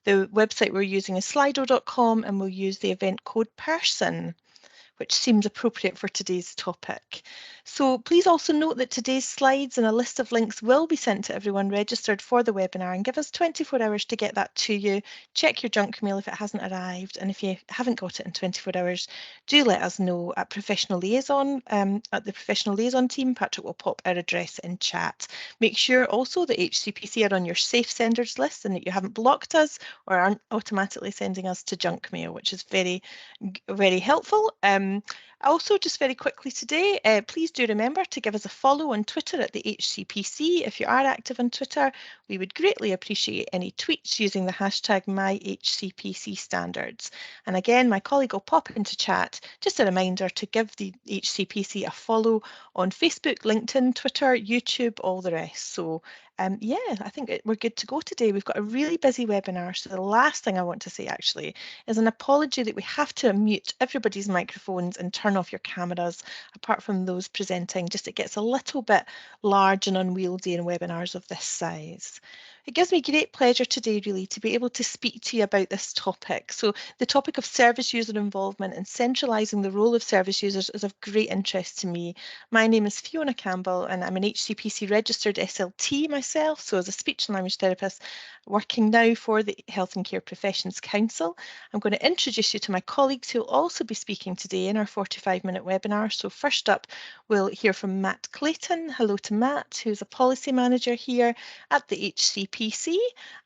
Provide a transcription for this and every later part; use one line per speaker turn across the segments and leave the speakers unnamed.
the website we're using is slido.com, and we'll use the event code person, which seems appropriate for today's topic. So please also note that today's slides and a list of links will be sent to everyone registered for the webinar, and give us 24 hours to get that to you. Check your junk mail if it hasn't arrived, and if you haven't got it in 24 hours, do let us know at Professional Liaison, at the Professional Liaison team. Patrick will pop our address in chat. Make sure also that HCPC are on your safe senders list and that you haven't blocked us or aren't automatically sending us to junk mail, which is very helpful. Also, just very quickly today, please do remember to give us a follow on Twitter at the HCPC. If you are active on Twitter, we would greatly appreciate any tweets using the hashtag #MyHCPCStandards. And again, my colleague will pop into chat. Just a reminder to give the HCPC a follow on Facebook, LinkedIn, Twitter, YouTube, all the rest. So yeah, I think we're good to go today. We've got a really busy webinar, so the last thing I want to say actually is an apology that we have to mute everybody's microphones and turn off your cameras, apart from those presenting. Just it gets a little bit large and unwieldy in webinars of this size. It gives me great pleasure today really to be able to speak to you about this topic. So the topic of service user involvement and centralising the role of service users is of great interest to me. My name is Fiona Campbell, and I'm an HCPC-registered SLT myself, so as a speech and language therapist working now for the Health and Care Professions Council. I'm going to introduce you to my colleagues who will also be speaking today in our 45-minute webinar. So first up, we'll hear from Matt Clayton. Hello to Matt, who's a policy manager here at the HCPC.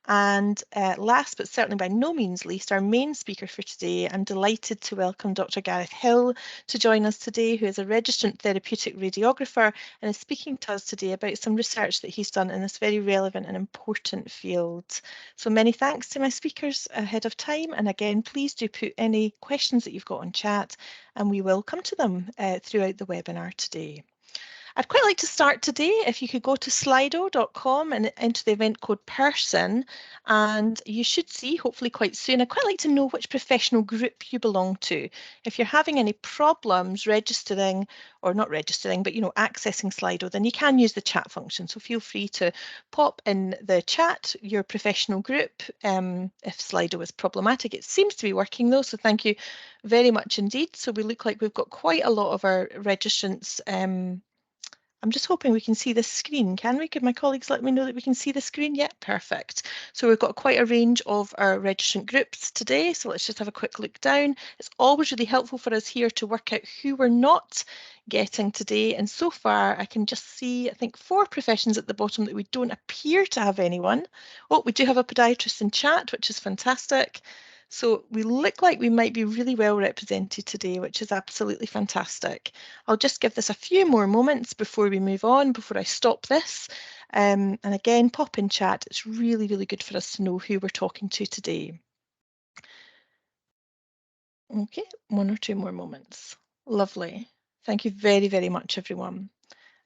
And last but certainly by no means least, our main speaker for today, I'm delighted to welcome Dr. Gareth Hill to join us today, who is a registrant therapeutic radiographer and is speaking to us today about some research that he's done in this very relevant and important field. So many thanks to my speakers ahead of time, and again, please do put any questions that you've got on chat and we will come to them throughout the webinar today. I'd quite like to start today, if you could go to slido.com and enter the event code person, and you should see, hopefully quite soon, I'd quite like to know which professional group you belong to. If you're having any problems registering, or not registering, but accessing Slido, then you can use the chat function. So feel free to pop in the chat your professional group if Slido is problematic. It seems to be working though, so thank you very much indeed. So we look like we've got quite a lot of our registrants. I'm just hoping we can see the screen. Can we? Could my colleagues let me know that we can see the screen? Yeah, perfect. So we've got quite a range of our registrant groups today. So let's just have a quick look down. It's always really helpful for us here to work out who we're not getting today. And so far, I can just see, I think, 4 professions at the bottom that we don't appear to have anyone. Oh, we do have a podiatrist in chat, which is fantastic. So we look like we might be really well represented today, which is absolutely fantastic. I'll just give this a few more moments before we move on, before I stop this. And again, pop in chat. It's really, really good for us to know who we're talking to today. Okay, 1 or 2 more moments. Lovely. Thank you very, very much, everyone.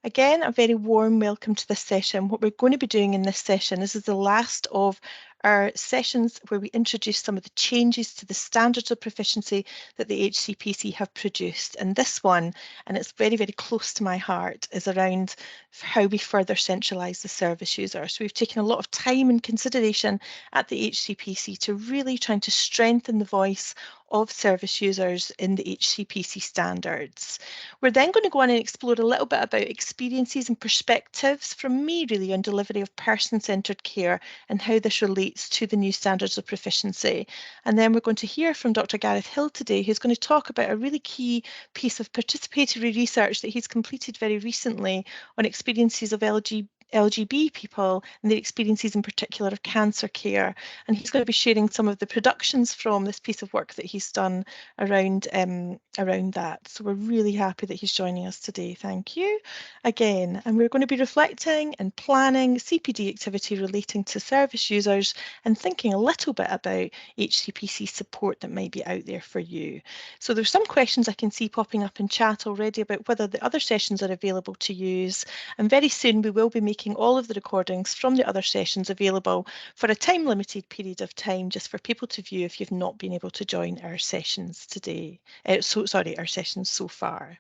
Again, a very warm welcome to this session. What we're going to be doing in this session, this is the last of our sessions where we introduce some of the changes to the standards of proficiency that the HCPC have produced. And this one, and it's very, very close to my heart, is around how we further centralise the service user. So we've taken a lot of time and consideration at the HCPC to really trying to strengthen the voice of service users in the HCPC standards. We're then going to go on and explore a little bit about experiences and perspectives from me really on delivery of person-centred care and how this relates to the new standards of proficiency. And then we're going to hear from Dr. Gareth Hill today, who's going to talk about a really key piece of participatory research that he's completed very recently on experiences of LGB people and their experiences in particular of cancer care, and he's going to be sharing some of the productions from this piece of work that he's done around that. So we're really happy that he's joining us today. Thank you again. And we're going to be reflecting and planning CPD activity relating to service users and thinking a little bit about HCPC support that might be out there for you. So there's some questions I can see popping up in chat already about whether the other sessions are available to use, and very soon we will be making all of the recordings from the other sessions available for a time-limited period of time just for people to view if you've not been able to join our sessions today. Our sessions so far.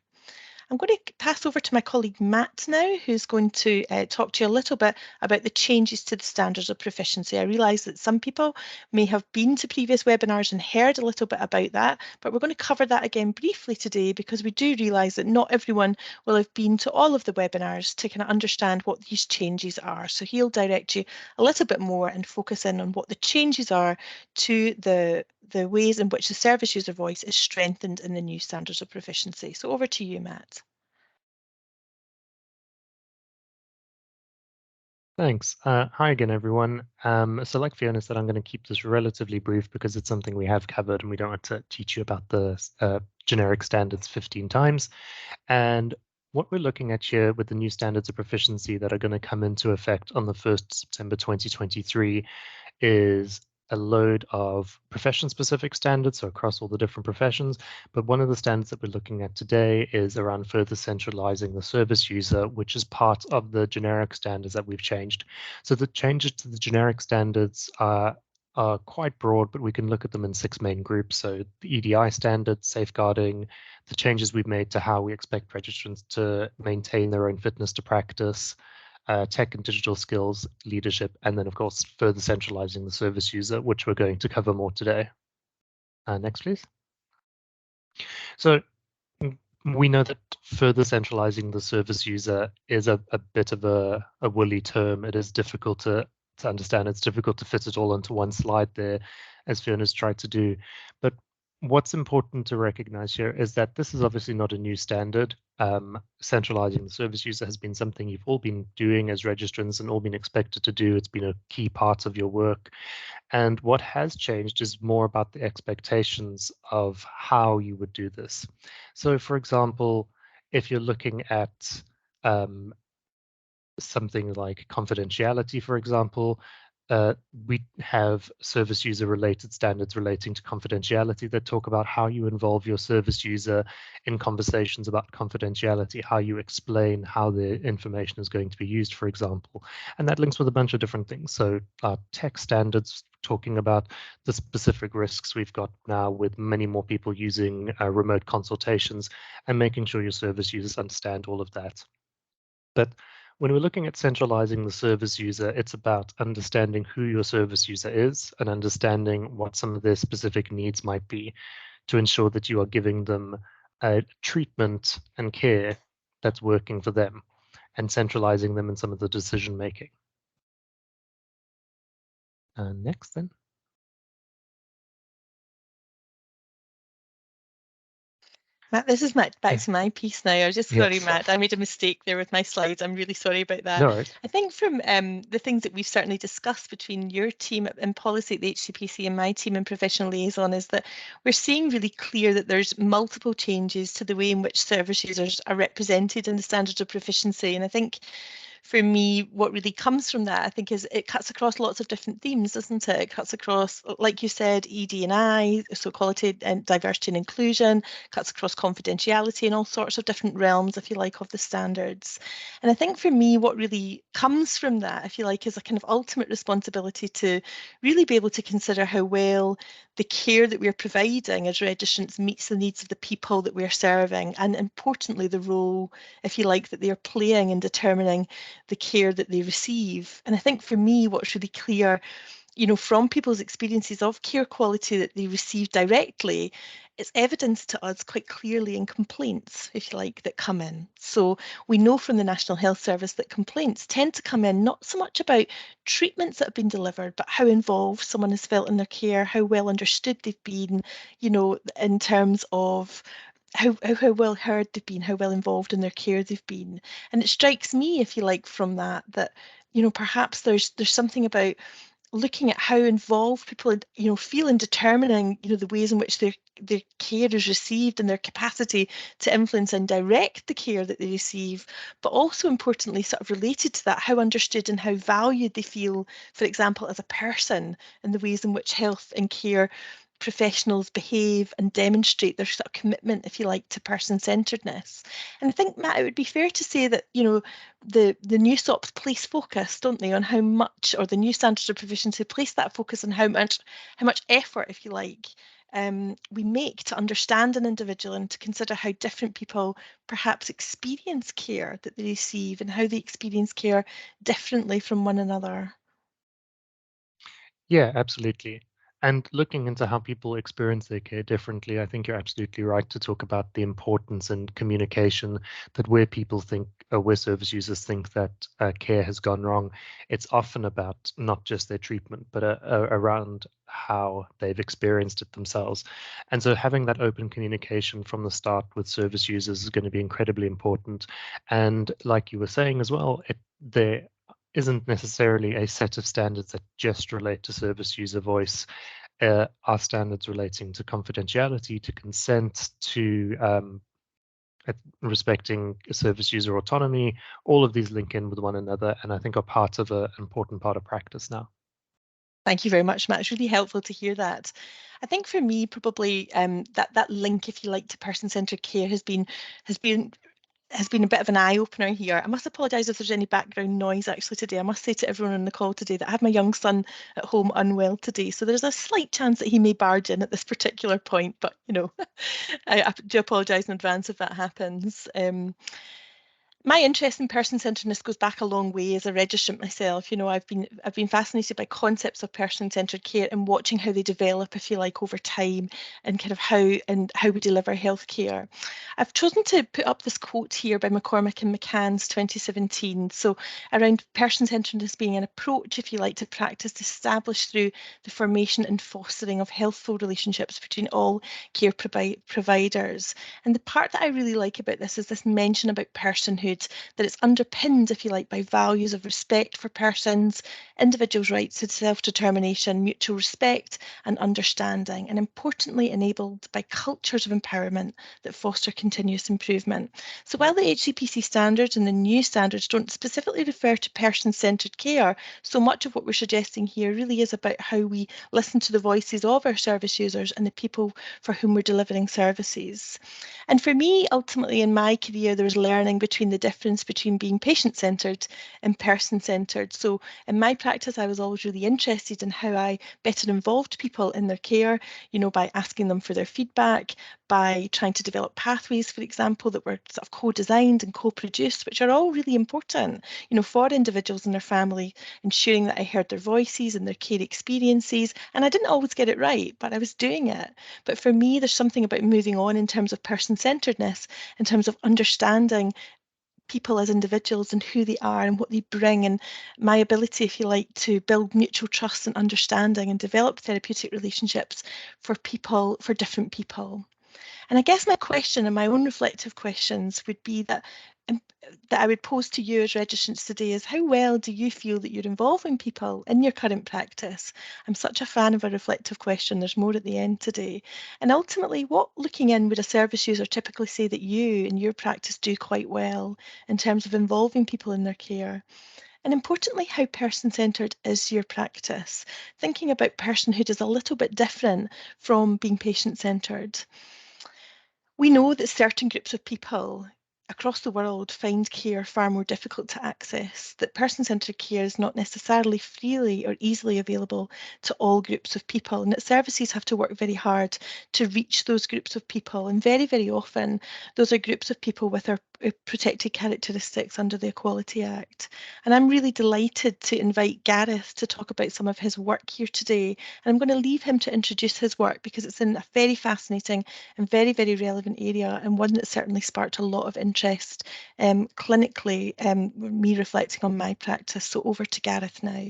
I'm going to pass over to my colleague Matt now, who's going to talk to you a little bit about the changes to the standards of proficiency. I realise that some people may have been to previous webinars and heard a little bit about that, but we're going to cover that again briefly today because we do realise that not everyone will have been to all of the webinars to kind of understand what these changes are. So he'll direct you a little bit more and focus in on what the changes are to the ways in which the service user voice is strengthened in the new standards of proficiency. So over to you, Matt.
Thanks. Hi again, everyone. So like Fiona said, I'm going to keep this relatively brief because it's something we have covered and we don't want to teach you about the generic standards 15 times. And what we're looking at here with the new standards of proficiency that are going to come into effect on the 1st September 2023 is a load of profession-specific standards, so across all the different professions. But one of the standards that we're looking at today is around further centralising the service user, which is part of the generic standards that we've changed. So the changes to the generic standards are quite broad, but we can look at them in 6 main groups. So the EDI standards, safeguarding, the changes we've made to how we expect registrants to maintain their own fitness to practice, tech and digital skills, leadership, and then, of course, further centralizing the service user, which we're going to cover more today. Next, please. So we know that further centralizing the service user is a bit of a woolly term. It is difficult to understand. It's difficult to fit it all into one slide there, as Fiona's tried to do. But what's important to recognize here is that this is obviously not a new standard. Centralizing the service user has been something you've all been doing as registrants and all been expected to do. It's been a key part of your work. And what has changed is more about the expectations of how you would do this. So, for example, if you're looking at something like confidentiality, for example, we have service user related standards relating to confidentiality that talk about how you involve your service user in conversations about confidentiality, how you explain how the information is going to be used, for example. And that links with a bunch of different things. So tech standards talking about the specific risks we've got now with many more people using remote consultations and making sure your service users understand all of that. But when we're looking at centralizing the service user, it's about understanding who your service user is and understanding what some of their specific needs might be to ensure that you are giving them treatment and care that's working for them and centralizing them in some of the decision making. Next, then.
Matt, this is back to my piece now. I was just sorry,
Yes.
Matt. I made a mistake there with my slides. I'm really sorry about that.
No worries.
I think from the things that we've certainly discussed between your team in policy at the HCPC and my team in professional liaison is that we're seeing really clear that there's multiple changes to the way in which service users are represented in the standards of proficiency. And I think for me, what really comes from that, I think, is it cuts across lots of different themes, doesn't it? It cuts across, like you said, ED&I, so quality and diversity and inclusion, cuts across confidentiality and all sorts of different realms, if you like, of the standards. And I think for me, what really comes from that, if you like, is a kind of ultimate responsibility to really be able to consider how well the care that we're providing as registrants meets the needs of the people that we're serving, and importantly, the role, if you like, that they're playing in determining the care that they receive. And I think for me, what's really clear, from people's experiences of care quality that they receive directly, it's evidence to us quite clearly in complaints, if you like, that come in. So we know from the National Health Service that complaints tend to come in not so much about treatments that have been delivered, but how involved someone has felt in their care, how well understood they've been, in terms of how well heard they've been, how well involved in their care they've been. And it strikes me, if you like, from that, perhaps there's something about looking at how involved people, feel in determining, the ways in which their care is received and their capacity to influence and direct the care that they receive, but also importantly, sort of related to that, how understood and how valued they feel, for example, as a person, in the ways in which health and care professionals behave and demonstrate their sort of commitment, if you like, to person-centredness. And I think, Matt, it would be fair to say that, the new SOPs place focus, don't they, on how much, or the new standards of proficiency place that focus on how much effort, if you like, we make to understand an individual and to consider how different people perhaps experience care that they receive and how they experience care differently from one another.
Yeah, absolutely. And looking into how people experience their care differently, I think you're absolutely right to talk about the importance in communication, that where people think, where service users think that care has gone wrong, it's often about not just their treatment, but around how they've experienced it themselves. And so having that open communication from the start with service users is going to be incredibly important. And like you were saying as well, there isn't necessarily a set of standards that just relate to service user voice. Are standards relating to confidentiality, to consent, to respecting service user autonomy. All of these link in with one another, and I think are part of an important part of practice now.
Thank you very much, Matt. It's really helpful to hear that. I think for me, probably that link, if you like, to person-centred care has been a bit of an eye-opener here. I must apologise if there's any background noise actually today. I must say to everyone on the call today that I have my young son at home unwell today, so there's a slight chance that he may barge in at this particular point, but you know, I do apologise in advance if that happens. My interest in person-centredness goes back a long way as a registrant myself. You know, I've been fascinated by concepts of person-centred care and watching how they develop, if you like, over time, and kind of how we deliver healthcare. I've chosen to put up this quote here by McCormick and McCann's 2017. So around person-centredness being an approach, if you like, to practice established through the formation and fostering of healthful relationships between all care providers. And the part that I really like about this is this mention about personhood, that it's underpinned, if you like, by values of respect for persons, individuals' rights to self-determination, mutual respect and understanding, and importantly enabled by cultures of empowerment that foster continuous improvement. So while the HCPC standards and the new standards don't specifically refer to person-centred care, so much of what we're suggesting here really is about how we listen to the voices of our service users and the people for whom we're delivering services. And for me, ultimately in my career, there was learning between the difference between being patient-centred and person-centred. So in my practice, I was always really interested in how I better involved people in their care, you know, by asking them for their feedback, by trying to develop pathways, for example, that were sort of co-designed and co-produced, which are all really important, you know, for individuals and their family, ensuring that I heard their voices and their care experiences. And I didn't always get it right, but I was doing it. But for me, there's something about moving on in terms of person-centredness, in terms of understanding people as individuals and who they are and what they bring, and my ability, if you like, to build mutual trust and understanding and develop therapeutic relationships for people, for different people. And I guess my question and my own reflective questions would be that I would pose to you as registrants today is, how well do you feel that you're involving people in your current practice? I'm such a fan of a reflective question. There's more at the end today. And ultimately, what, looking in, would a service user typically say that you in your practice do quite well in terms of involving people in their care? And importantly, how person-centred is your practice? Thinking about personhood is a little bit different from being patient-centred. We know that certain groups of people across the world find care far more difficult to access, that person-centred care is not necessarily freely or easily available to all groups of people, and that services have to work very hard to reach those groups of people. And very, very often, those are groups of people with our protected characteristics under the Equality Act. And I'm really delighted to invite Gareth to talk about some of his work here today. And I'm going to leave him to introduce his work because it's in a very fascinating and very, very relevant area, and one that certainly sparked a lot of interest clinically, me reflecting on my practice. So over to Gareth now.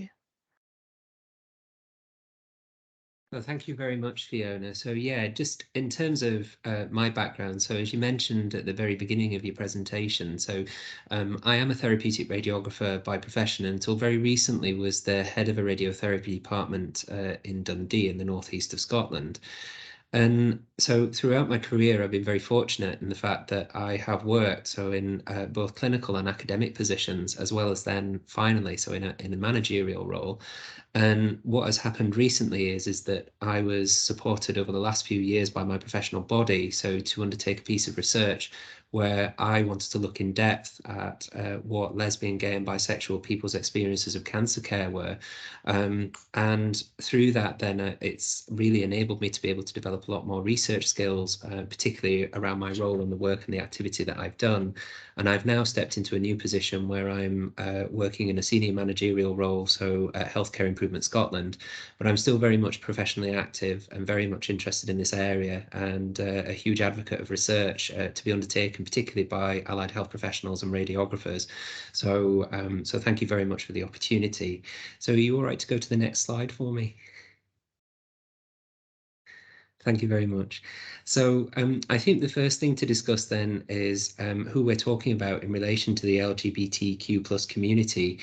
Well, thank you very much, Fiona. So yeah, just in terms of my background, so as you mentioned at the very beginning of your presentation, so I am a therapeutic radiographer by profession, and until very recently was the head of a radiotherapy department in Dundee in the northeast of Scotland. And so throughout my career, I've been very fortunate in the fact that I have worked so in both clinical and academic positions, as well as then finally, so in a managerial role. And what has happened recently is that I was supported over the last few years by my professional body, so to undertake a piece of research where I wanted to look in depth at what lesbian, gay and bisexual people's experiences of cancer care were. And through that, then it's really enabled me to be able to develop a lot more research skills, particularly around my role and the work and the activity that I've done. And I've now stepped into a new position where I'm working in a senior managerial role, so at Healthcare Improvement Scotland, but I'm still very much professionally active and very much interested in this area, and a huge advocate of research to be undertaken, particularly by allied health professionals and radiographers. So, so thank you very much for the opportunity. So are you all right to go to the next slide for me? Thank you very much. So I think the first thing to discuss then is who we're talking about in relation to the LGBTQ plus community.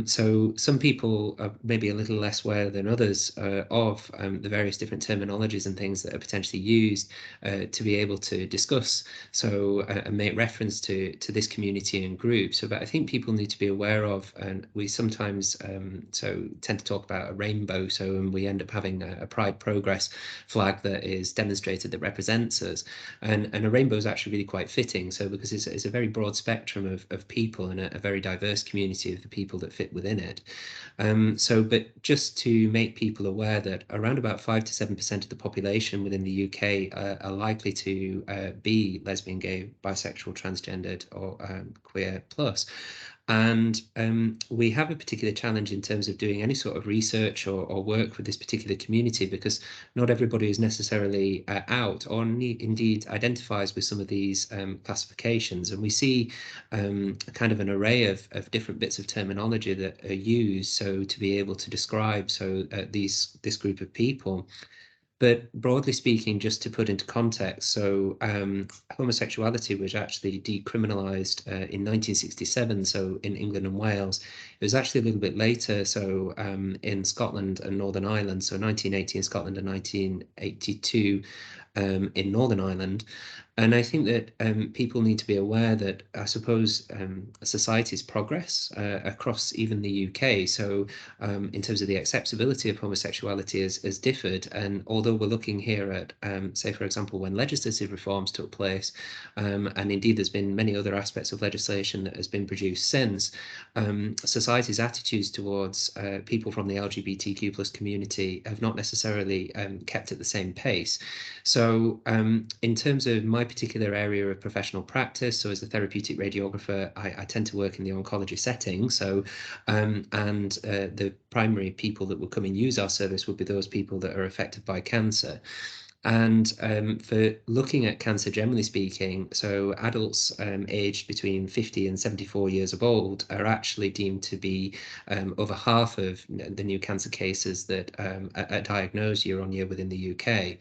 So some people are maybe a little less aware than others of the various different terminologies and things that are potentially used to be able to discuss. So and make reference to this community and group. So but I think people need to be aware of, and we sometimes so tend to talk about a rainbow. So and we end up having a Pride Progress flag that is demonstrated that represents us, and a rainbow is actually really quite fitting, so because it's a very broad spectrum of people and a very diverse community of the people that fit within it. So but just to make people aware that around about 5 to 7% of the population within the UK are likely to be lesbian, gay, bisexual, transgendered or queer plus. And we have a particular challenge in terms of doing any sort of research or work with this particular community, because not everybody is necessarily out or indeed identifies with some of these classifications. And we see kind of an array of different bits of terminology that are used so to be able to describe this group of people. But broadly speaking, just to put into context, so homosexuality was actually decriminalised in 1967, so in England and Wales. It was actually a little bit later, so in Scotland and Northern Ireland, so 1980 in Scotland and 1982 in Northern Ireland. And I think that people need to be aware that, I suppose, society's progress across even the UK, so in terms of the acceptability of homosexuality has differed. And although we're looking here at, say, for example, when legislative reforms took place, and indeed there's been many other aspects of legislation that has been produced since, society's attitudes towards people from the LGBTQ plus community have not necessarily kept at the same pace. So in terms of my particular area of professional practice, so as a therapeutic radiographer, I tend to work in the oncology setting. So and the primary people that will come and use our service would be those people that are affected by cancer. And for looking at cancer, generally speaking, so adults aged between 50 and 74 years of old are actually deemed to be over half of the new cancer cases that are diagnosed year on year within the UK.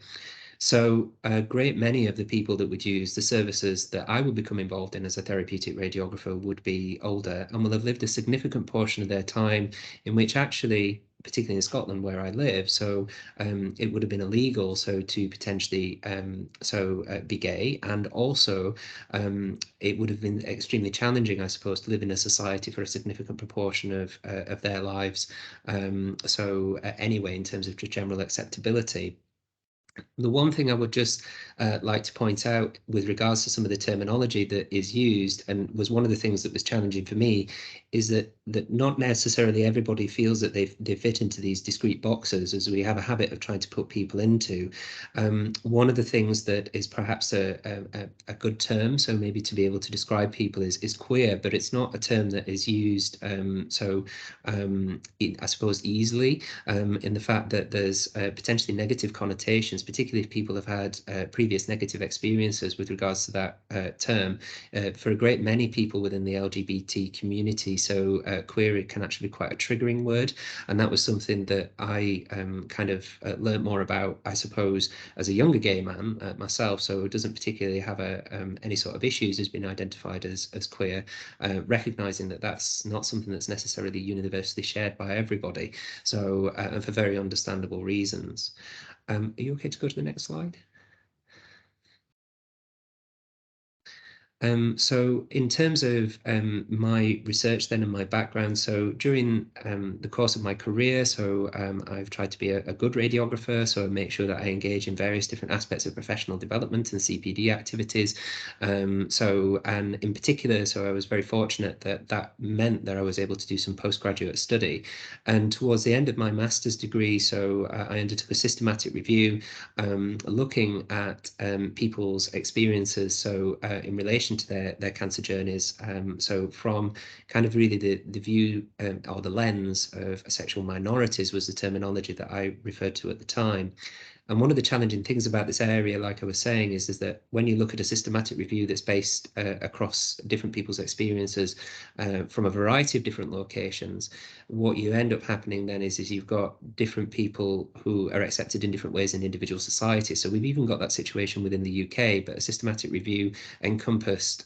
So a great many of the people that would use the services that I would become involved in as a therapeutic radiographer would be older and will have lived a significant portion of their time in which actually, particularly in Scotland where I live, so it would have been illegal so to potentially be gay, and also it would have been extremely challenging, I suppose, to live in a society for a significant proportion of their lives. Anyway, in terms of general acceptability. The one thing I would just like to point out with regards to some of the terminology that is used, and was one of the things that was challenging for me, is that not necessarily everybody feels that they fit into these discrete boxes, as we have a habit of trying to put people into. One of the things that is perhaps a good term, so maybe to be able to describe people, is queer, but it's not a term that is used I suppose easily, in the fact that there's potentially negative connotations, particularly if people have had previous negative experiences with regards to that term. For a great many people within the LGBT community, so queer can actually be quite a triggering word, and that was something that I kind of learned more about, I suppose, as a younger gay man myself, so it doesn't particularly have any sort of issues as being identified as queer, recognizing that that's not something that's necessarily universally shared by everybody, so and for very understandable reasons. Are you okay to go to the next slide? So in terms of my research then and my background, so during the course of my career, so I've tried to be a good radiographer, so I make sure that I engage in various different aspects of professional development and CPD activities. And in particular, so I was very fortunate that that meant that I was able to do some postgraduate study. And towards the end of my master's degree, so I undertook a systematic review looking at people's experiences, so in relation to their cancer journeys, so from kind of really the view or the lens of sexual minorities was the terminology that I referred to at the time. And one of the challenging things about this area, like I was saying, is that when you look at a systematic review that's based across different people's experiences from a variety of different locations, what you end up happening then is you've got different people who are accepted in different ways in individual societies. So we've even got that situation within the UK, but a systematic review encompassed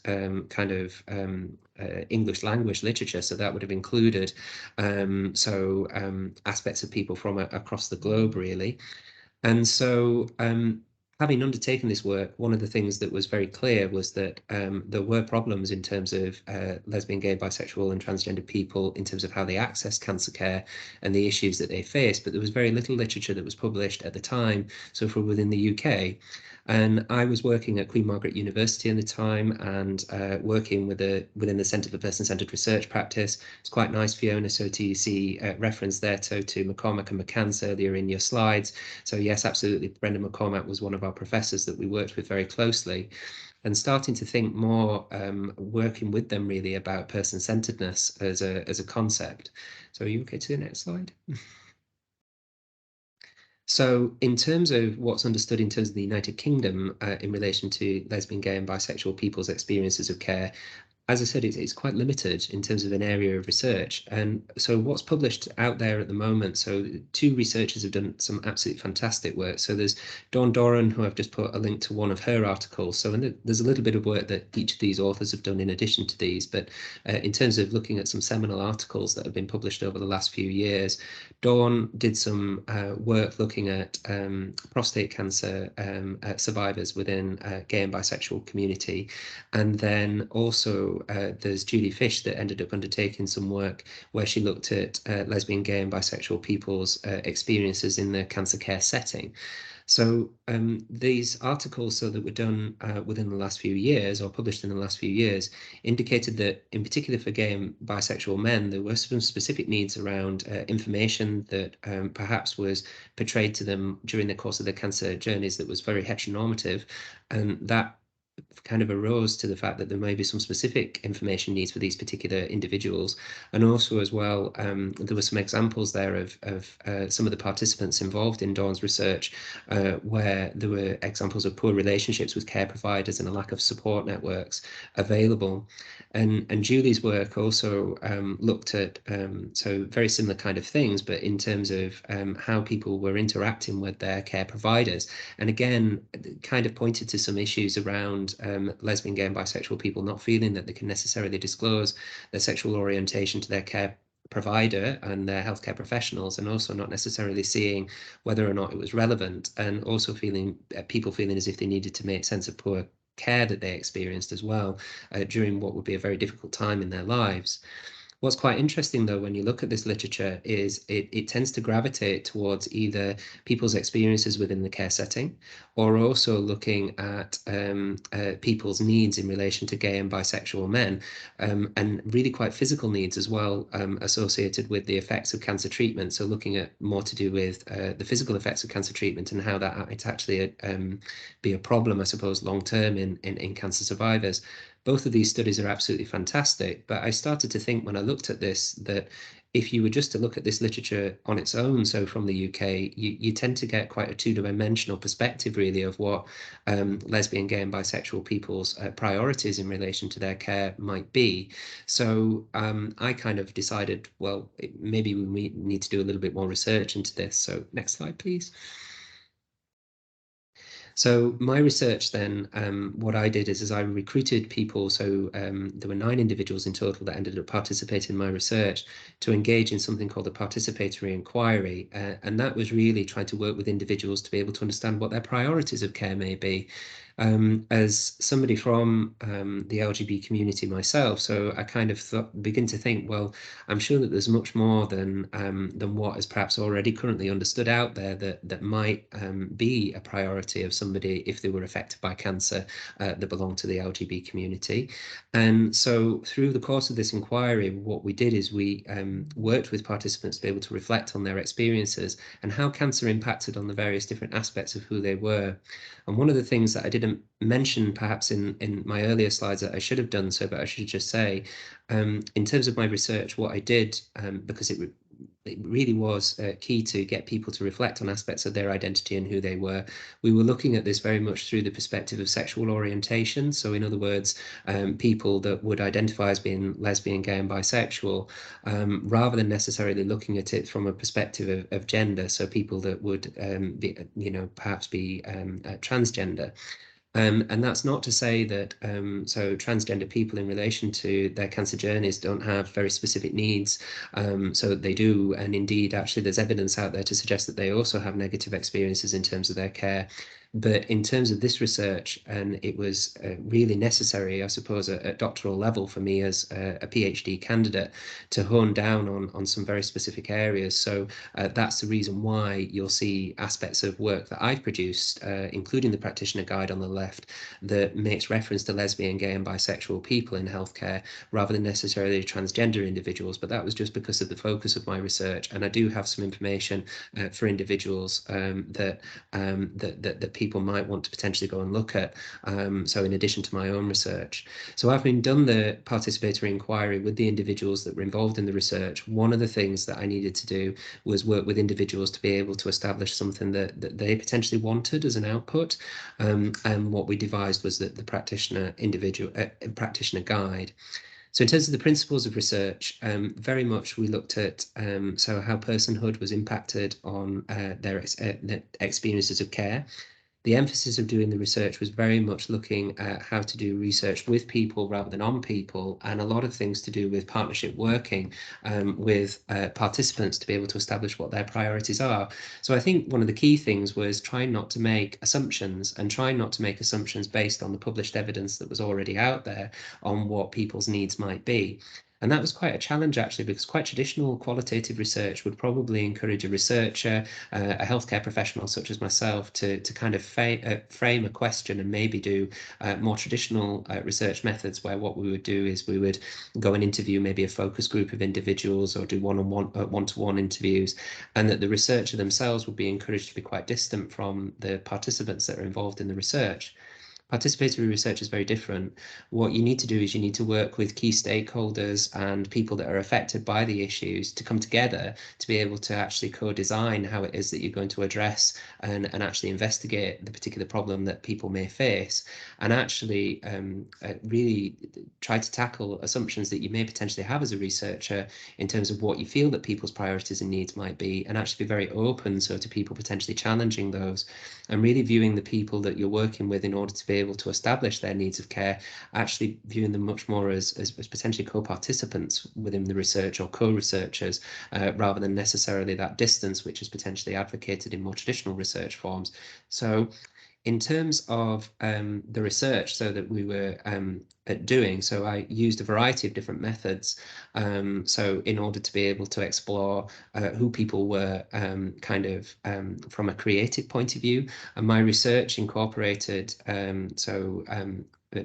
English language literature, so that would have included aspects of people from across the globe, really. And so, having undertaken this work, one of the things that was very clear was that there were problems in terms of lesbian, gay, bisexual, and transgender people in terms of how they access cancer care and the issues that they face. But there was very little literature that was published at the time, so for within the UK. And I was working at Queen Margaret University at the time and working within the Centre for Person-Centred Research practice. It's quite nice, Fiona, so to see reference there to McCormack and McCann's earlier in your slides. So yes, absolutely, Brendan McCormack was one of our professors that we worked with very closely, and starting to think more, working with them really about person-centeredness as a concept. So are you okay to the next slide? So in terms of what's understood in terms of the United Kingdom in relation to lesbian, gay and bisexual people's experiences of care, as I said, it's quite limited in terms of an area of research. And so what's published out there at the moment, so two researchers have done some absolutely fantastic work. So there's Dawn Doran, who I've just put a link to one of her articles. So there's a little bit of work that each of these authors have done in addition to these. But in terms of looking at some seminal articles that have been published over the last few years, Dawn did some work looking at prostate cancer survivors within gay and bisexual community. And then also there's Julie Fish that ended up undertaking some work where she looked at lesbian, gay and bisexual people's experiences in the cancer care setting. So these articles that were done within the last few years or published in the last few years indicated that in particular for gay and bisexual men, there were some specific needs around information that perhaps was portrayed to them during the course of their cancer journeys that was very heteronormative, and that kind of arose to the fact that there may be some specific information needs for these particular individuals. And also as well, there were some examples there of some of the participants involved in Dawn's research where there were examples of poor relationships with care providers and a lack of support networks available. And Julie's work also looked at so very similar kind of things, but in terms of how people were interacting with their care providers. And again, kind of pointed to some issues around lesbian, gay and bisexual people not feeling that they can necessarily disclose their sexual orientation to their care provider and their healthcare professionals, and also not necessarily seeing whether or not it was relevant, and also feeling people feeling as if they needed to make sense of poor care that they experienced as well during what would be a very difficult time in their lives. What's quite interesting, though, when you look at this literature is it tends to gravitate towards either people's experiences within the care setting, or also looking at people's needs in relation to gay and bisexual men, and really quite physical needs as well, associated with the effects of cancer treatment. So looking at more to do with the physical effects of cancer treatment and how that might actually be a problem, I suppose, long term in cancer survivors. Both of these studies are absolutely fantastic, but I started to think when I looked at this that if you were just to look at this literature on its own, so from the UK, you tend to get quite a two-dimensional perspective really of what lesbian, gay and bisexual people's priorities in relation to their care might be. So I kind of decided, well, maybe we need to do a little bit more research into this. So next slide, please. So my research then, what I did is I recruited people, so there were 9 individuals in total that ended up participating in my research to engage in something called a participatory inquiry, and that was really trying to work with individuals to be able to understand what their priorities of care may be. As somebody from the LGB community myself, so I kind of begin to think, well, I'm sure that there's much more than what is perhaps already currently understood out there that might be a priority of somebody if they were affected by cancer that belong to the LGB community. And so through the course of this inquiry, what we did is we worked with participants to be able to reflect on their experiences and how cancer impacted on the various different aspects of who they were. And one of the things that I didn't mention perhaps in my earlier slides that I should have done so, but I should just say, in terms of my research, what I did, because it really was key to get people to reflect on aspects of their identity and who they were. We were looking at this very much through the perspective of sexual orientation. So in other words, people that would identify as being lesbian, gay and bisexual, rather than necessarily looking at it from a perspective of gender. So people that would be, perhaps be transgender. And that's not to say that so transgender people in relation to their cancer journeys don't have very specific needs. So they do, and indeed, actually, there's evidence out there to suggest that they also have negative experiences in terms of their care. But in terms of this research, and it was really necessary, I suppose, at doctoral level for me as a PhD candidate to hone down on some very specific areas. So that's the reason why you'll see aspects of work that I've produced, including the practitioner guide on the left, that makes reference to lesbian, gay and bisexual people in healthcare rather than necessarily transgender individuals. But that was just because of the focus of my research. And I do have some information for individuals that people might want to potentially go and look at. So in addition to my own research. So having done the participatory inquiry with the individuals that were involved in the research, one of the things that I needed to do was work with individuals to be able to establish something that they potentially wanted as an output. And what we devised was the practitioner practitioner guide. So in terms of the principles of research, very much we looked at so how personhood was impacted on their experiences of care. The emphasis of doing the research was very much looking at how to do research with people rather than on people, and a lot of things to do with partnership working with participants to be able to establish what their priorities are. So I think one of the key things was trying not to make assumptions, and trying not to make assumptions based on the published evidence that was already out there on what people's needs might be. And that was quite a challenge, actually, because quite traditional qualitative research would probably encourage a researcher, a healthcare professional such as myself, to kind of frame a question and maybe do more traditional research methods, where what we would do is we would go and interview maybe a focus group of individuals or do one-to-one interviews, and that the researcher themselves would be encouraged to be quite distant from the participants that are involved in the research. Participatory research is very different. What you need to do is you need to work with key stakeholders and people that are affected by the issues to come together to be able to actually co-design how it is that you're going to address and actually investigate the particular problem that people may face, and actually really try to tackle assumptions that you may potentially have as a researcher in terms of what you feel that people's priorities and needs might be, and actually be very open so to people potentially challenging those, and really viewing the people that you're working with in order to be able to establish their needs of care, actually viewing them much more as potentially co-participants within the research or co-researchers, rather than necessarily that distance which is potentially advocated in more traditional research forms. So in terms of the research that we were doing, so I used a variety of different methods. So in order to be able to explore who people were from a creative point of view, and my research incorporated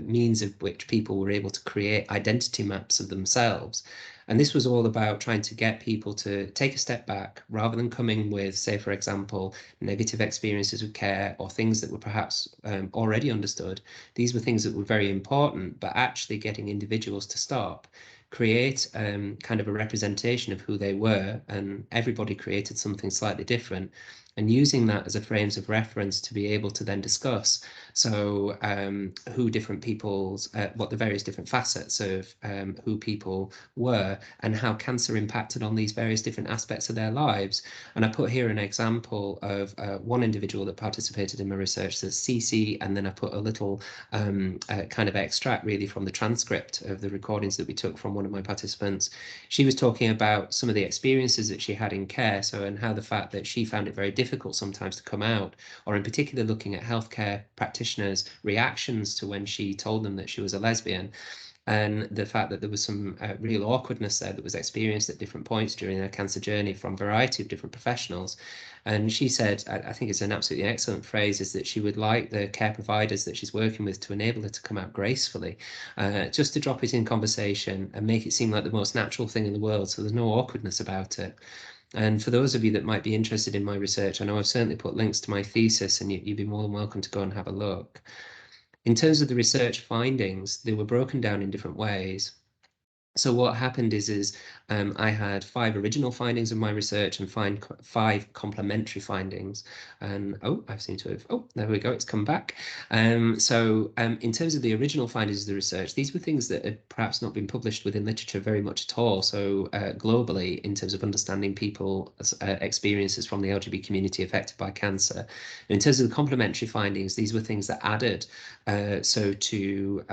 means of which people were able to create identity maps of themselves. And this was all about trying to get people to take a step back rather than coming with, say, for example, negative experiences with care or things that were perhaps already understood. These were things that were very important, but actually getting individuals to stop, create kind of a representation of who they were, and everybody created something slightly different, and using that as a frames of reference to be able to then discuss who different people's, what the various different facets of who people were and how cancer impacted on these various different aspects of their lives. And I put here an example of one individual that participated in my research, that's Cece, and then I put a little kind of extract really from the transcript of the recordings that we took from one of my participants. She was talking about some of the experiences that she had in care, and how the fact that she found it very difficult difficult sometimes to come out, or in particular looking at healthcare practitioners' reactions to when she told them that she was a lesbian, and the fact that there was some real awkwardness there that was experienced at different points during her cancer journey from a variety of different professionals. And she said, I think it's an absolutely excellent phrase, is that she would like the care providers that she's working with to enable her to come out gracefully, just to drop it in conversation and make it seem like the most natural thing in the world, so there's no awkwardness about it. And for those of you that might be interested in my research, I know I've certainly put links to my thesis, and you'd be more than welcome to go and have a look. In terms of the research findings, they were broken down in different ways. So what happened is I had 5 original findings of my research and 5 complementary findings. And I seem to have, there we go, it's come back. In terms of the original findings of the research, these were things that had perhaps not been published within literature very much at all. So globally, in terms of understanding people's experiences from the LGBT community affected by cancer. In terms of the complementary findings, these were things that added to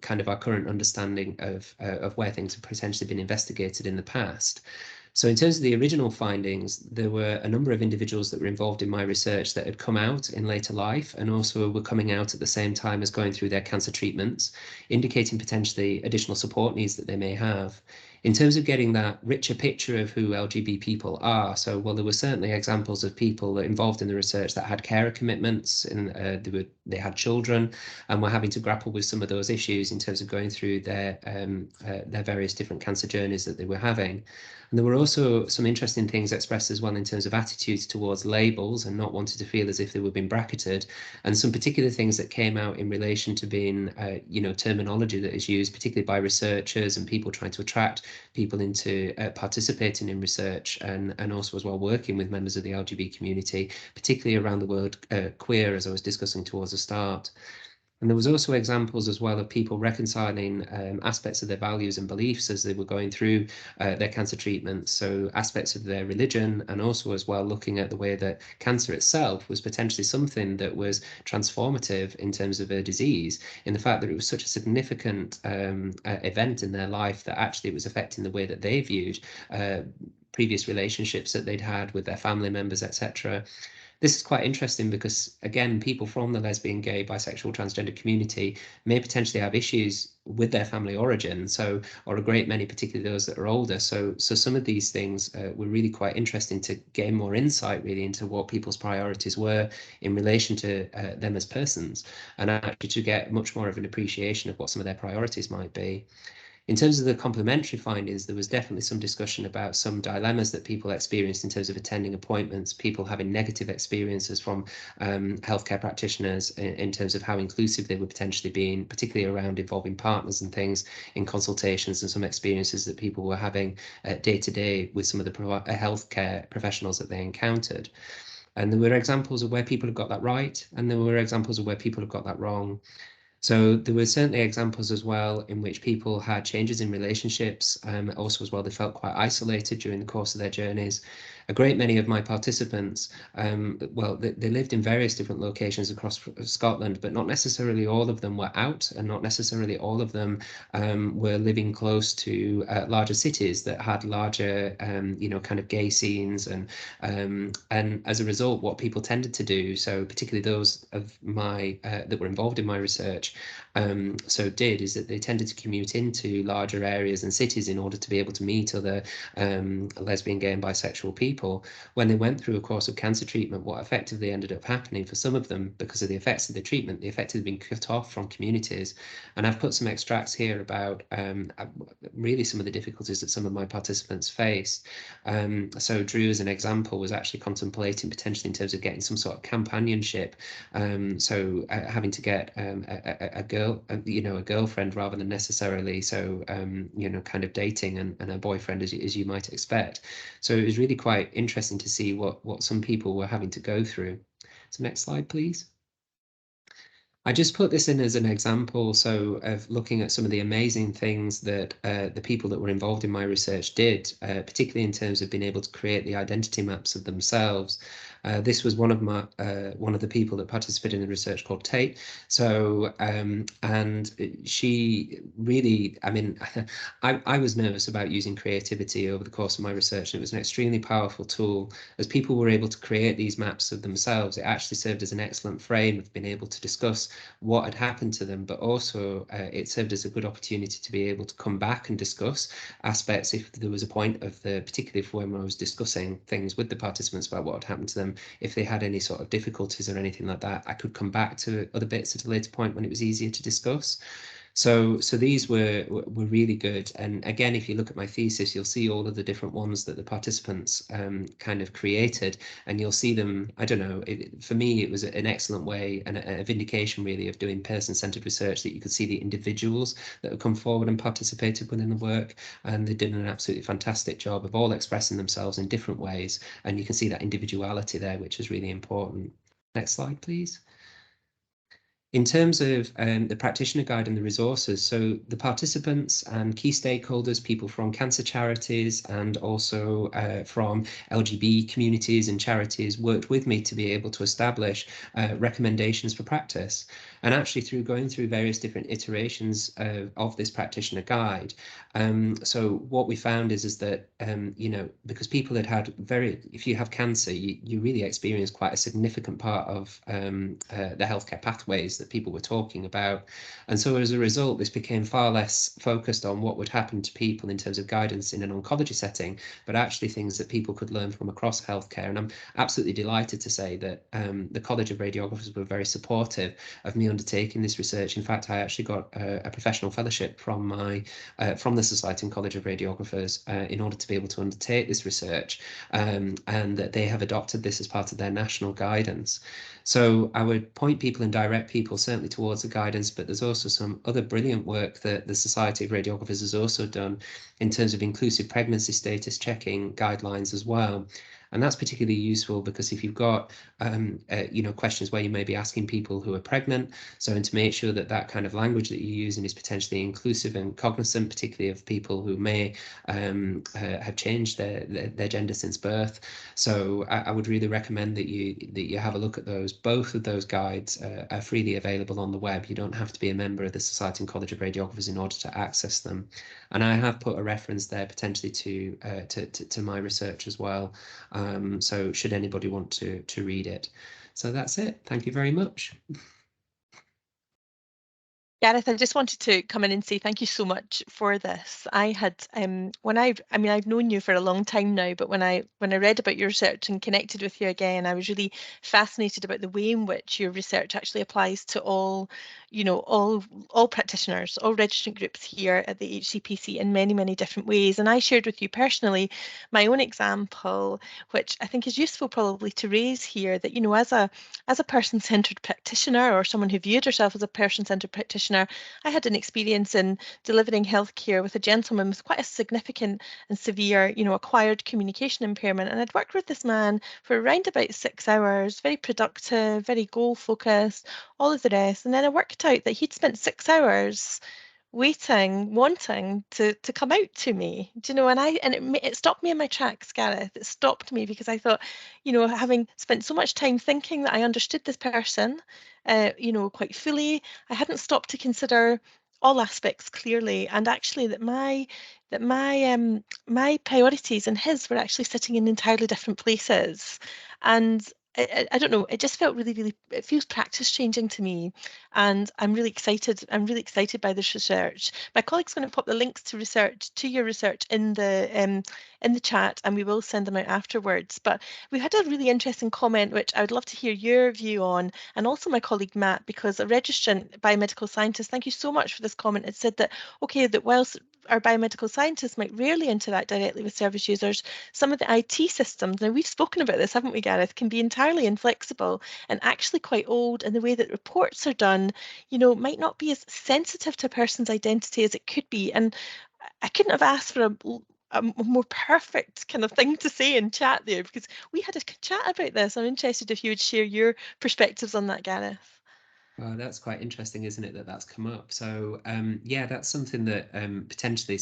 kind of our current understanding of where things have potentially been investigated in the past. So in terms of the original findings, there were a number of individuals that were involved in my research that had come out in later life and also were coming out at the same time as going through their cancer treatments, indicating potentially additional support needs that they may have. In terms of getting that richer picture of who LGBT people are, so well, there were certainly examples of people that involved in the research that had carer commitments, and they had children, and were having to grapple with some of those issues in terms of going through their various different cancer journeys that they were having. And there were also some interesting things expressed as well in terms of attitudes towards labels and not wanting to feel as if they were being bracketed, and some particular things that came out in relation to being, terminology that is used, particularly by researchers and people trying to attract people into participating in research, and also as well working with members of the LGBT community, particularly around the word queer, as I was discussing towards the start. And there was also examples as well of people reconciling aspects of their values and beliefs as they were going through their cancer treatments. So aspects of their religion, and also as well looking at the way that cancer itself was potentially something that was transformative in terms of a disease, in the fact that it was such a significant event in their life that actually it was affecting the way that they viewed previous relationships that they'd had with their family members, etc. This is quite interesting because, again, people from the lesbian, gay, bisexual, transgender community may potentially have issues with their family origin, or a great many, particularly those that are older. So some of these things were really quite interesting to gain more insight really into what people's priorities were in relation to them as persons, and actually to get much more of an appreciation of what some of their priorities might be. In terms of the complementary findings, there was definitely some discussion about some dilemmas that people experienced in terms of attending appointments, people having negative experiences from healthcare practitioners in terms of how inclusive they were potentially being, particularly around involving partners and things in consultations, and some experiences that people were having day to day with some of the healthcare professionals that they encountered. And there were examples of where people have got that right, and there were examples of where people have got that wrong. So there were certainly examples as well in which people had changes in relationships, also as well they felt quite isolated during the course of their journeys. A great many of my participants, they lived in various different locations across Scotland, but not necessarily all of them were out, and not necessarily all of them were living close to larger cities that had larger, kind of gay scenes, and as a result, what people tended to do, so particularly those of my that were involved in my research, is that they tended to commute into larger areas and cities in order to be able to meet other lesbian, gay, and bisexual people. When they went through a course of cancer treatment, what effectively ended up happening for some of them, because of the effects of the treatment, they effectively been cut off from communities. And I've put some extracts here about really some of the difficulties that some of my participants faced. So Drew, as an example, was actually contemplating potentially in terms of getting some sort of companionship. Having to get a girlfriend rather than necessarily kind of dating and a boyfriend as you might expect. So it was really quite interesting to see what some people were having to go through. So next slide, please. I just put this in as an example, of looking at some of the amazing things that the people that were involved in my research did, particularly in terms of being able to create the identity maps of themselves. This was one of the people that participated in the research called Tate. So and she really, I mean, I was nervous about using creativity over the course of my research, and it was an extremely powerful tool. As people were able to create these maps of themselves, it actually served as an excellent frame of being able to discuss what had happened to them, but also it served as a good opportunity to be able to come back and discuss aspects if there was a point of the, particularly for when I was discussing things with the participants about what had happened to them, if they had any sort of difficulties or anything like that, I could come back to other bits at a later point when it was easier to discuss. So these were really good. And again, if you look at my thesis, you'll see all of the different ones that the participants kind of created, and you'll see them. I don't know. For me, it was an excellent way and a vindication really of doing person-centered research, that you could see the individuals that have come forward and participated within the work, and they did an absolutely fantastic job of all expressing themselves in different ways. And you can see that individuality there, which is really important. Next slide, please. In terms of the practitioner guide and the resources, so the participants and key stakeholders, people from cancer charities and also from LGB communities and charities, worked with me to be able to establish recommendations for practice. And actually, through going through various different iterations of this practitioner guide, so what we found is that, you know, because people had if you have cancer, you really experience quite a significant part of the healthcare pathways that people were talking about. And so as a result, this became far less focused on what would happen to people in terms of guidance in an oncology setting, but actually things that people could learn from across healthcare. And I'm absolutely delighted to say that the College of Radiographers were very supportive of me undertaking this research. In fact, I actually got a professional fellowship from the Society and College of Radiographers in order to be able to undertake this research, and that they have adopted this as part of their national guidance. So I would point people and direct people certainly towards the guidance, but there's also some other brilliant work that the Society of Radiographers has also done in terms of inclusive pregnancy status checking guidelines as well. And that's particularly useful because if you've got, you know, questions where you may be asking people who are pregnant, so and to make sure that that kind of language that you're using is potentially inclusive and cognizant, particularly of people who may have changed their gender since birth. So I would really recommend that you have a look at those. Both of those guides are freely available on the web. You don't have to be a member of the Society and College of Radiographers in order to access them. And I have put a reference there potentially to my research as well. So should anybody want to read it. So that's it. Thank you very much.
Gareth, I just wanted to come in and say thank you so much for this. I had I've known you for a long time now, but when I read about your research and connected with you again, I was really fascinated about the way in which your research actually applies to all, you know, all practitioners, all registrant groups here at the HCPC in many, many different ways. And I shared with you personally my own example, which I think is useful probably to raise here, that, you know, as a person-centred practitioner, or someone who viewed herself as a person-centred practitioner, I had an experience in delivering healthcare with a gentleman with quite a significant and severe, you know, acquired communication impairment. And I'd worked with this man for around about 6 hours, very productive, very goal-focused, all of the rest. And then I worked out that he'd spent 6 hours waiting, wanting to come out to me, do you know? And it stopped me in my tracks, Gareth. It stopped me because I thought, you know, having spent so much time thinking that I understood this person, you know, quite fully, I hadn't stopped to consider all aspects clearly, and actually that my priorities and his were actually sitting in entirely different places. And I don't know, it just felt really, really, it feels practice changing to me. And I'm really excited. I'm really excited by this research. My colleague's going to pop the links to your research in the chat, and we will send them out afterwards. But we had a really interesting comment, which I would love to hear your view on, and also my colleague Matt, because a registrant biomedical scientist, thank you so much for this comment. It said that, okay, that whilst our biomedical scientists might rarely interact directly with service users, some of the IT systems, now we've spoken about this, haven't we, Gareth, can be entirely inflexible and actually quite old, and the way that reports are done, you know, might not be as sensitive to a person's identity as it could be. And I couldn't have asked for a more perfect kind of thing to say in chat there, because we had a chat about this. I'm interested if you would share your perspectives on that, Gareth.
Oh, that's quite interesting, isn't it, that that's come up? So, yeah, that's something that potentially,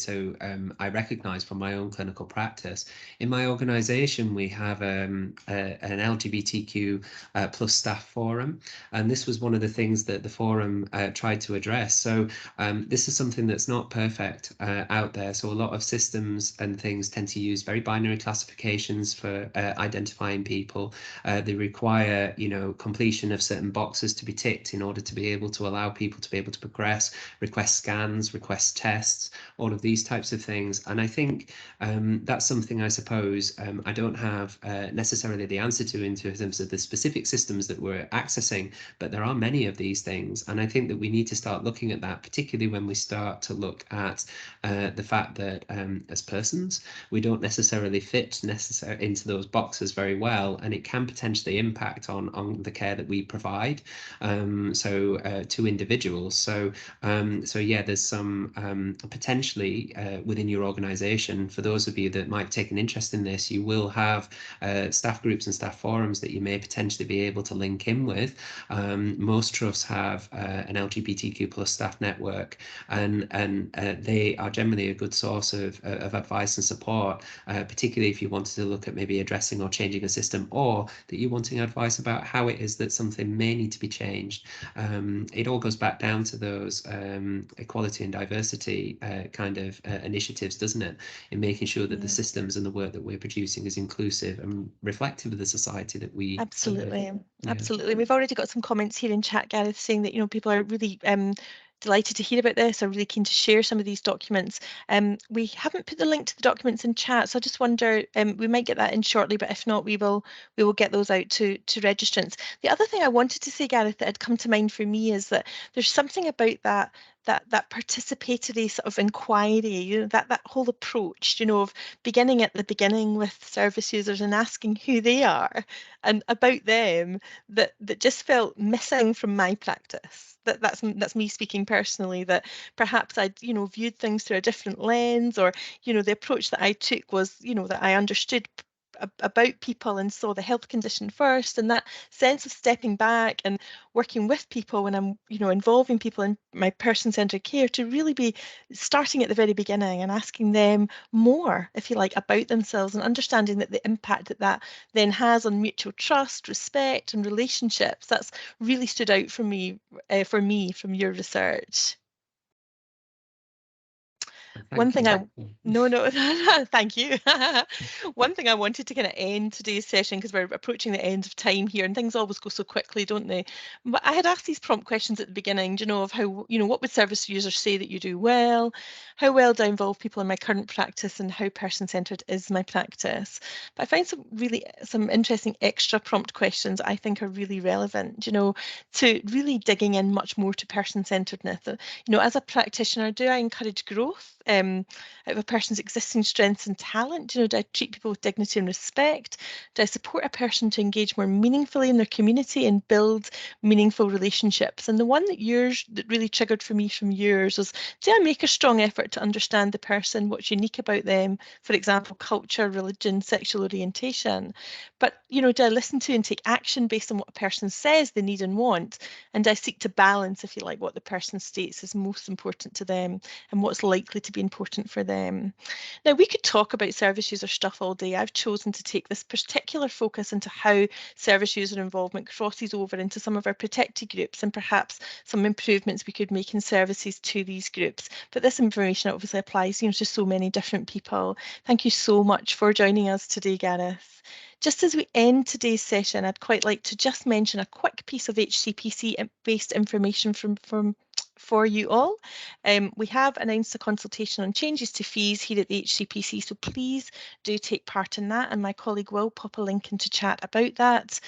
I recognise from my own clinical practice. In my organisation, we have an LGBTQ plus staff forum, and this was one of the things that the forum tried to address. So, this is something that's not perfect out there. So, a lot of systems and things tend to use very binary classifications for identifying people. They require, completion of certain boxes to be ticked in order to be able to allow people to be able to progress, request scans, request tests, all of these types of things. And I think that's something, I suppose, I don't have necessarily the answer to in terms of the specific systems that we're accessing, but there are many of these things. And I think that we need to start looking at that, particularly when we start to look at the fact that as persons, we don't necessarily fit into those boxes very well, and it can potentially impact on the care that we provide to individuals. So yeah, there's some potentially within your organisation, for those of you that might take an interest in this, you will have staff groups and staff forums that you may potentially be able to link in with. Most trusts have an LGBTQ plus staff network, and they are generally a good source of advice and support, particularly if you wanted to look at maybe addressing or changing a system, or that you're wanting advice about how it is that something may need to be changed. It all goes back down to those equality and diversity kind of initiatives, doesn't it? In making sure that the systems and the work that we're producing is inclusive and reflective of the society that we
Absolutely,
serve.
absolutely. We've already got some comments here in chat, Gareth, saying that people are really delighted to hear about this. I'm really keen to share some of these documents. We haven't put the link to the documents in chat, so I just wonder, we might get that in shortly, but if not, we will get those out to registrants. The other thing I wanted to say, Gareth, that had come to mind for me is that there's something about that participatory sort of inquiry, that whole approach, of beginning at the beginning with service users and asking who they are and about them, that just felt missing from my practice. That's me speaking personally, that perhaps I'd viewed things through a different lens, or the approach that I took was that I understood about people and saw the health condition first, and that sense of stepping back and working with people when I'm involving people in my person-centred care, to really be starting at the very beginning and asking them more, if you like, about themselves, and understanding that the impact that then has on mutual trust, respect and relationships. That's really stood out for me from your research. One thing thank you. One thing I wanted to kind of end today's session, because we're approaching the end of time here and things always go so quickly, don't they? But I had asked these prompt questions at the beginning, of how, what would service users say that you do well? How well do I involve people in my current practice, and how person-centred is my practice? But I find some interesting extra prompt questions I think are really relevant, to really digging in much more to person-centredness. As a practitioner, do I encourage growth out of a person's existing strengths and talent? Do I treat people with dignity and respect? Do I support a person to engage more meaningfully in their community and build meaningful relationships? And the one that really triggered for me from yours was, do I make a strong effort to understand the person, what's unique about them, for example, culture, religion, sexual orientation? But, do I listen to and take action based on what a person says they need and want? And I seek to balance, if you like, what the person states is most important to them and what's likely to be important for them. Now, we could talk about service user stuff all day. I've chosen to take this particular focus into how service user involvement crosses over into some of our protected groups, and perhaps some improvements we could make in services to these groups. But this information obviously applies, to so many different people. Thank you so much for joining us today, Gareth. Just as we end today's session, I'd quite like to just mention a quick piece of HCPC-based information for you all. We have announced a consultation on changes to fees here at the HCPC, so please do take part in that, and my colleague will pop a link into chat about that.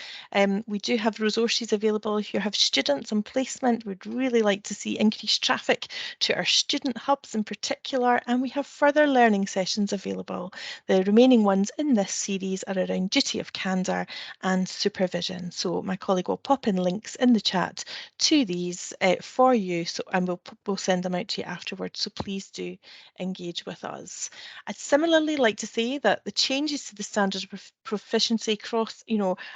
We do have resources available if you have students on placement. We'd really like to see increased traffic to our student hubs in particular, and we have further learning sessions available. The remaining ones in this series are around duty of candour and supervision, so my colleague will pop in links in the chat to these for you, and we'll send them out to you afterwards, so please do engage with us. I'd similarly like to say that the changes to the standard of proficiency across,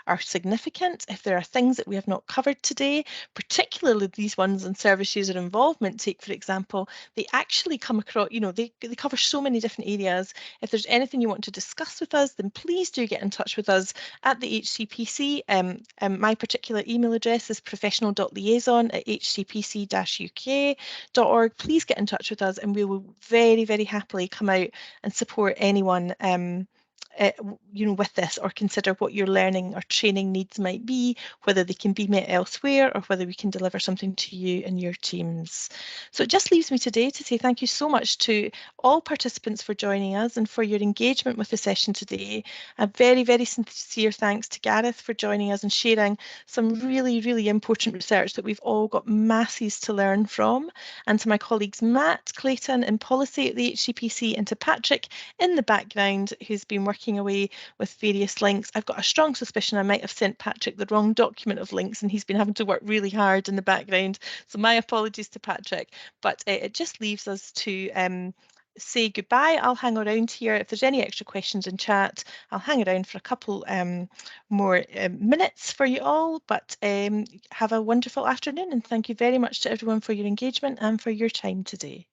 are significant, if there are things that we have not covered today, particularly these ones on service user involvement, take for example, they actually come across, they cover so many different areas. If there's anything you want to discuss with us, then please do get in touch with us at the HCPC. My particular email address is professional.liaison@hcpc-uk.org. Please get in touch with us and we will very, very happily come out and support anyone with this, or consider what your learning or training needs might be, whether they can be met elsewhere or whether we can deliver something to you and your teams. So it just leaves me today to say thank you so much to all participants for joining us and for your engagement with the session today. A very, very sincere thanks to Gareth for joining us and sharing some really, really important research that we've all got masses to learn from, and to my colleagues Matt, Clayton in policy at the HCPC, and to Patrick in the background who's been working away with various links. I've got a strong suspicion I might have sent Patrick the wrong document of links and he's been having to work really hard in the background. So my apologies to Patrick, but it just leaves us to say goodbye. I'll hang around here. If there's any extra questions in chat, I'll hang around for a couple more minutes for you all, but have a wonderful afternoon and thank you very much to everyone for your engagement and for your time today.